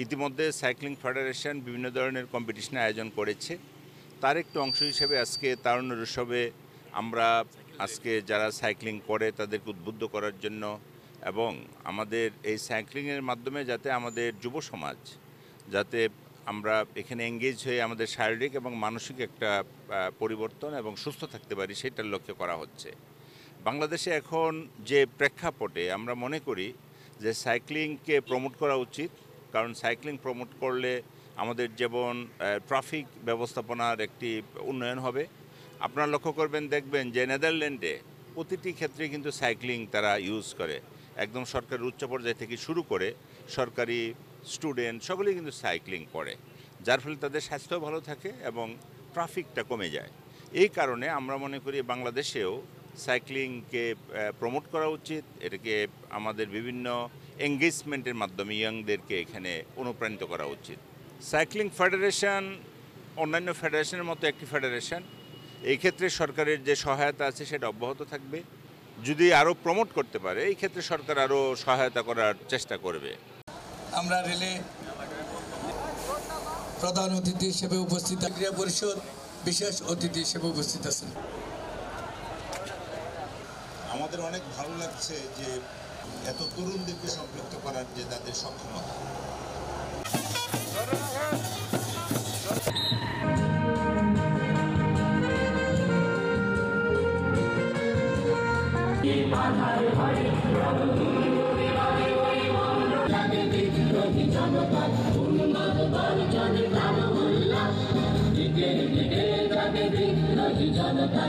ইতিমধ্যে cycling federation বিভিন্ন ধরনের কম্পিটিশন আয়োজন করেছে। তার একটু অংশ হিসেবে আজকে তারুণ্যের উৎসবে আমরা আজকে যারা সাইক্লিং করে তাদেরকে উদ্বুদ্ধ করার জন্য এবং আমাদের এই সাইক্লিংয়ের মাধ্যমে যাতে আমাদের যুব সমাজ যাতে আমরা এখানে এঙ্গেজ হয়ে আমাদের শারীরিক এবং মানসিক একটা পরিবর্তন এবং সুস্থ থাকতে পারি সেটার লক্ষ্য করা হচ্ছে। বাংলাদেশে এখন যে প্রেক্ষাপটে আমরা মনে করি যে সাইক্লিংকে প্রমোট করা উচিত, কারণ সাইক্লিং প্রমোট করলে আমাদের যেমন ট্রাফিক ব্যবস্থাপনার একটি উন্নয়ন হবে। আপনারা লক্ষ্য করবেন, দেখবেন যে নেদারল্যান্ডে প্রতিটি ক্ষেত্রে কিন্তু সাইক্লিং তারা ইউজ করে, একদম সরকারের উচ্চ পর্যায় থেকে শুরু করে সরকারি স্টুডেন্ট সকলেই কিন্তু সাইক্লিং করে, যার ফলে তাদের স্বাস্থ্য ভালো থাকে এবং ট্রাফিকটা কমে যায়। এই কারণে আমরা মনে করি বাংলাদেশেও সাইক্লিংকে প্রমোট করা উচিত। এটাকে আমাদের বিভিন্ন এঙ্গেজমেন্টের মাধ্যমে ইয়াংদেরকে এখানে অনুপ্রাণিত করা উচিত। সাইক্লিং ফেডারেশন অন্যান্য ফেডারেশনের মতো একটি ফেডারেশন, এই ক্ষেত্রে সরকারের যে সহায়তা আছে সেটা অব্যাহত থাকবে। যদি আরও প্রমোট করতে পারে এই ক্ষেত্রে সরকার আরও সহায়তা করার চেষ্টা করবে। আমরা রেলে প্রধান অতিথি হিসেবে উপস্থিত, ক্রীড়া পরিষদ বিশেষ অতিথি হিসেবে উপস্থিত আছেন। আমাদের অনেক ভালো লাগছে যে এত তরুণদেরকে সম্পৃক্ত করার যে তাদের সক্ষমতা। জনতা